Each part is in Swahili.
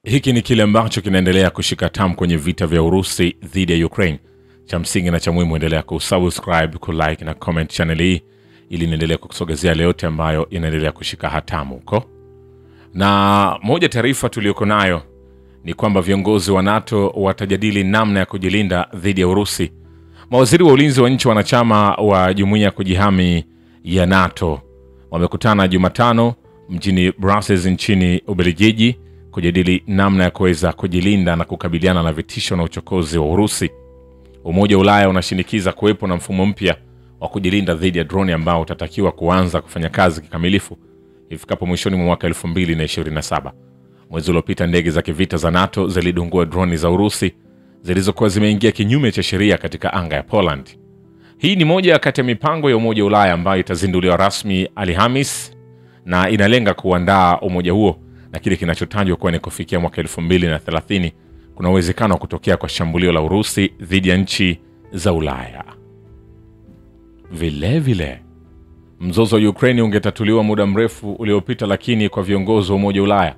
Hiki ni kile ambacho kinaendelea kushika tamu kwenye vita vya Urusi dhidi ya Ukraine. Cha msingi na cha muhimu, endelea kusubscribe, kulike na comment channel hii ili niendelee kukusogezea yale yote ambayo inaendelea kushika hatamu huko. Na moja taarifa tuliyoko nayo ni kwamba viongozi wa NATO watajadili namna ya kujilinda dhidi ya Urusi. Mawaziri wa ulinzi wa nchi wanachama wa jumuiya ya kujihami ya NATO wamekutana Jumatano mjini Brussels nchini Ubelgiji kujadili namna ya kuweza kujilinda na kukabiliana na vitisho na uchokozi wa Urusi. Umoja wa Ulaya unashinikiza kuwepo na mfumo mpya wa kujilinda dhidi ya droni ambao utatakiwa kuanza kufanya kazi kikamilifu ifikapo mwishoni mwa mwaka 2027. Mwezi uliopita ndege za kivita za NATO zilidungua droni za Urusi zilizokuwa zimeingia kinyume cha sheria katika anga ya Poland. Hii ni moja kati ya mipango ya Umoja wa Ulaya ambayo itazinduliwa rasmi Alhamisi na inalenga kuandaa umoja huo na kile kinachotajwa kuwa ni kufikia mwaka 2030 kuna uwezekano wa kutokea kwa shambulio la Urusi dhidi ya nchi za Ulaya. Vile mzozo wa Ukraine ungetatuliwa muda mrefu uliopita, lakini kwa viongozi wa Umoja wa Ulaya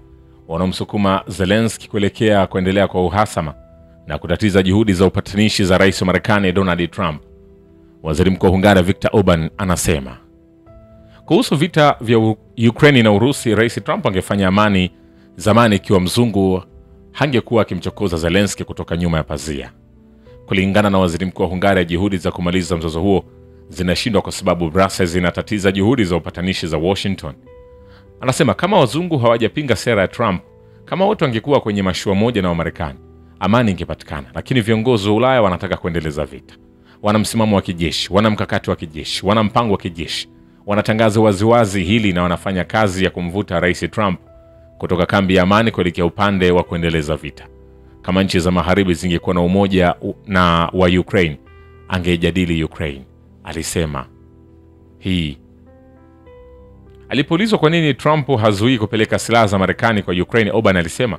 wanaomsukuma Zelensky kuelekea kuendelea kwa uhasama na kutatiza juhudi za upatanishi za Rais wa Marekani Donald Trump. Waziri Mkuu wa Hungaria Viktor Orban anasema kuhusu vita vya Ukraine na Urusi, Rais Trump angefanya amani zamani ikiwa mzungu hangekuwa akimchokoza Zelensky kutoka nyuma ya pazia. Kulingana na Waziri Mkuu wa Hungaria, juhudi za kumaliza mzozo huo zinashindwa kwa sababu Brussels inatatiza juhudi za upatanishi za Washington. Anasema kama wazungu hawajapinga sera ya Trump, kama wote wangekuwa kwenye mashua moja na Wamarekani, amani ingepatikana, lakini viongozi wa Ulaya wanataka kuendeleza vita. Wana msimamo wa kijeshi, wana mkakati wa kijeshi, wana mpango wa kijeshi. Wanatangaza waziwazi hili na wanafanya kazi ya kumvuta Rais Trump kutoka kambi ya amani kuelekea upande wa kuendeleza vita. Kama nchi za magharibi zingekuwa na umoja na wa Ukraine, angejadili Ukraine, alisema. Hii alipoulizwa kwa nini Trump hazuii kupeleka silaha za Marekani kwa Ukraine, Orban alisema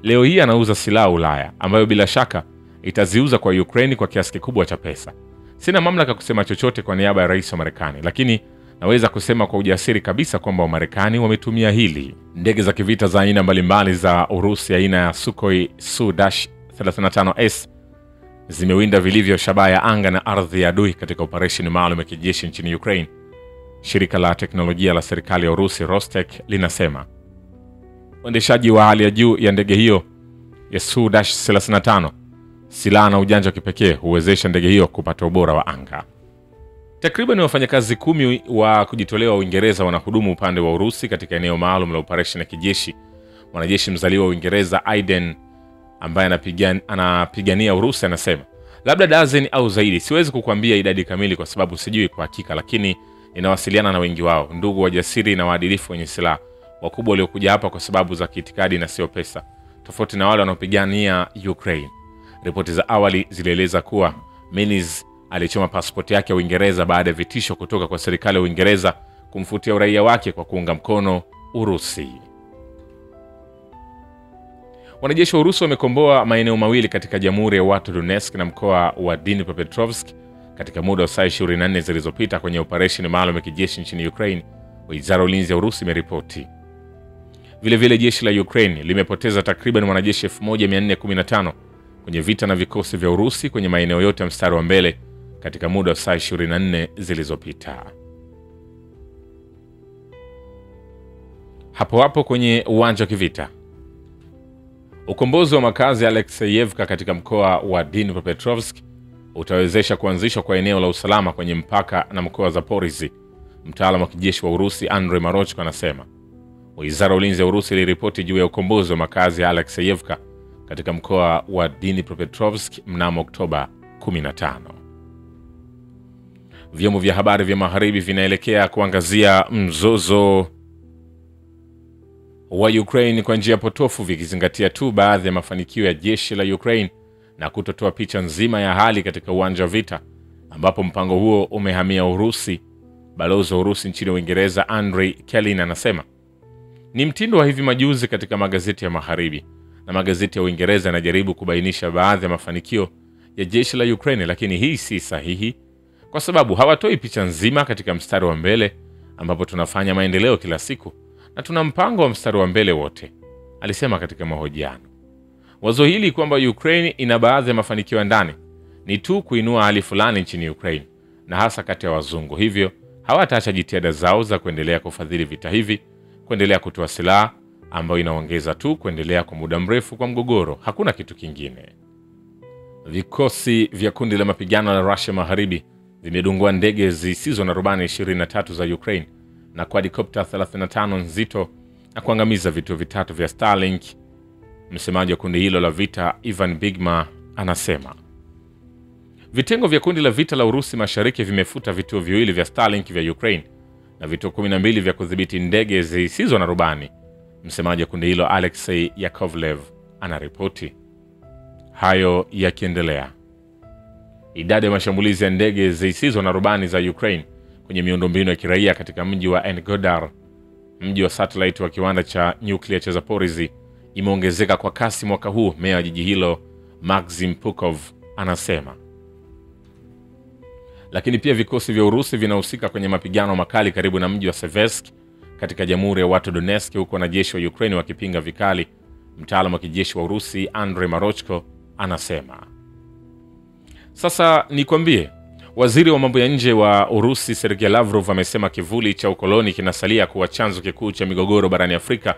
leo hii anauza silaha Ulaya ambayo bila shaka itaziuza kwa Ukraine kwa kiasi kikubwa cha pesa. Sina mamlaka kusema chochote kwa niaba ya Rais wa Marekani, lakini naweza kusema kwa ujasiri kabisa kwamba Wamarekani wametumia hili. Ndege za kivita za aina mbalimbali za Urusi aina ya Sukhoi Su-35S zimewinda vilivyo shabaha ya anga na ardhi ya adui katika operesheni maalum ya kijeshi nchini Ukraine. Shirika la teknolojia la serikali ya Urusi Rostek linasema uendeshaji wa hali ya juu ya ndege hiyo ya Su-35, silaha na ujanja wa kipekee huwezesha ndege hiyo kupata ubora wa anga. Takriban wafanyakazi 10 wa kujitolewa wa Uingereza wanahudumu upande wa Urusi katika eneo maalum la operesheni ya kijeshi. Mwanajeshi mzaliwa wa Uingereza Aiden ambaye anapigania Urusi anasema labda dozen au zaidi, siwezi kukuambia idadi kamili kwa sababu sijui kwa hakika, lakini ninawasiliana na wengi wao, ndugu wajasiri na waadilifu wenye silaha, wakubwa waliokuja hapa kwa sababu za kiitikadi na sio pesa, tofauti na wale wanaopigania Ukraine. Ripoti za awali zilieleza kuwa Menis alichoma pasipoti yake ya Uingereza baada ya vitisho kutoka kwa serikali ya Uingereza kumfutia uraia wake kwa kuunga mkono Urusi. Wanajeshi wa Urusi wamekomboa maeneo mawili katika Jamhuri ya Watu Donetsk na mkoa wa Dnipropetrovsk katika muda wa saa 24 zilizopita kwenye operesheni maalum ya kijeshi nchini Ukraine, Wizara ya Ulinzi ya Urusi imeripoti. Vile jeshi la Ukraine limepoteza takriban wanajeshi 1415 kwenye vita na vikosi vya Urusi kwenye maeneo yote ya mstari wa mbele katika muda wa saa 24 zilizopita. Hapo kwenye uwanja wa kivita, ukombozi wa makazi ya Alexeyevka katika mkoa wa Dnipropetrovsk utawezesha kuanzishwa kwa eneo la usalama kwenye mpaka na mkoa wa Zaporizhzhia. Mtaalamu wa kijeshi wa Urusi Andrei Marochko anasema Wizara ya Ulinzi ya Urusi iliripoti juu ya ukombozi wa makazi ya Alexeyevka katika mkoa wa Dnipropetrovsk mnamo Oktoba 15. Vyombo vya habari vya magharibi vinaelekea kuangazia mzozo wa Ukraine kwa njia potofu, vikizingatia tu baadhi ya mafanikio ya jeshi la Ukraine na kutotoa picha nzima ya hali katika uwanja wa vita ambapo mpango huo umehamia Urusi. Balozi wa Urusi nchini Uingereza Andrei Kelin anasema ni mtindo wa hivi majuzi katika magazeti ya magharibi, na magazeti ya Uingereza yanajaribu kubainisha baadhi ya mafanikio ya jeshi la Ukraine, lakini hii si sahihi kwa sababu hawatoi picha nzima katika mstari wa mbele ambapo tunafanya maendeleo kila siku na tuna mpango wa mstari wa mbele wote. alisema katika mahojiano. Wazo hili kwamba Ukraine ina baadhi ya mafanikio ndani ni tu kuinua hali fulani nchini Ukraine na hasa kati ya wazungu, hivyo hawataacha jitihada zao za kuendelea kufadhili vita hivi, kuendelea kutoa silaha ambayo inaongeza tu kuendelea kwa muda mrefu kwa mgogoro, hakuna kitu kingine. Vikosi vya kundi la mapigano la Russia Magharibi vimedungua ndege zisizo na rubani 23 za Ukraine na quadcopter 35 nzito na kuangamiza vituo vitatu vya Starlink. Msemaji wa kundi hilo la vita Ivan Bigma anasema vitengo vya kundi la vita la Urusi Mashariki vimefuta vituo viwili vya Starlink vya Ukraine na vituo 12 vya kudhibiti ndege zisizo na rubani. Msemaji wa kundi hilo Alexei Yakovlev anaripoti. Hayo yakiendelea, idadi ya mashambulizi ya ndege zisizo na rubani za Ukraine kwenye miundombinu ya kiraia katika mji wa Engodar, mji wa satellite wa kiwanda cha nyuklia cha Zaporizhzhia, imeongezeka kwa kasi mwaka huu, meya wa jiji hilo Maxim Pukov anasema. Lakini pia vikosi vya Urusi vinahusika kwenye mapigano makali karibu na mji wa Seversk katika Jamhuri ya Watu Donetsk, huko wanajeshi wa Ukraine wakipinga vikali. Mtaalamu wa kijeshi wa Urusi Andrei Marochko anasema. Sasa nikwambie, waziri wa mambo ya nje wa Urusi Sergei Lavrov amesema kivuli cha ukoloni kinasalia kuwa chanzo kikuu cha migogoro barani Afrika,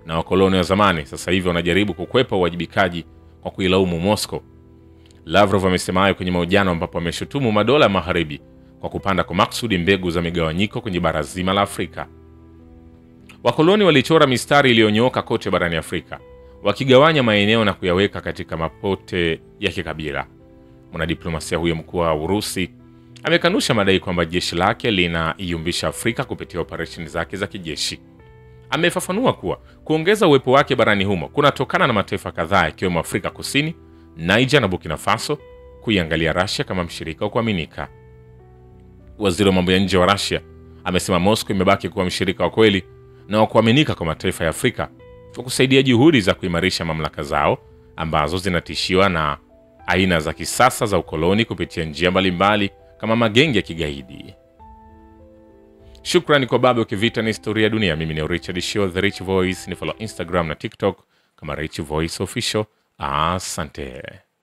na wakoloni wa zamani sasa hivi wanajaribu kukwepa uwajibikaji kwa kuilaumu Moscow. Lavrov amesema hayo kwenye mahojiano ambapo ameshutumu madola magharibi kwa kupanda kwa maksudi mbegu za migawanyiko kwenye bara zima la Afrika. Wakoloni walichora mistari iliyonyooka kote barani Afrika, wakigawanya maeneo na kuyaweka katika mapote ya kikabila. Mwanadiplomasia huyo mkuu wa Urusi amekanusha madai kwamba jeshi lake linaiumbisha Afrika kupitia operesheni zake za kijeshi. Amefafanua kuwa kuongeza uwepo wake barani humo kunatokana na mataifa kadhaa ikiwemo Afrika Kusini, Niger na Burkina Faso kuiangalia Russia kama mshirika wa kuaminika. Waziri wa mambo ya nje wa Russia amesema Moscow imebaki kuwa mshirika wa kweli na wa kuaminika kwa mataifa ya Afrika kwa kusaidia juhudi za kuimarisha mamlaka zao ambazo zinatishiwa na aina za kisasa za ukoloni kupitia njia mbalimbali kama magenge ya kigaidi. Shukrani kwa Babu Kivita na Historia Dunia. Mimi ni Richard Show, The Rich Voice. Ni follow Instagram na TikTok kama Rich Voice Official. Asante.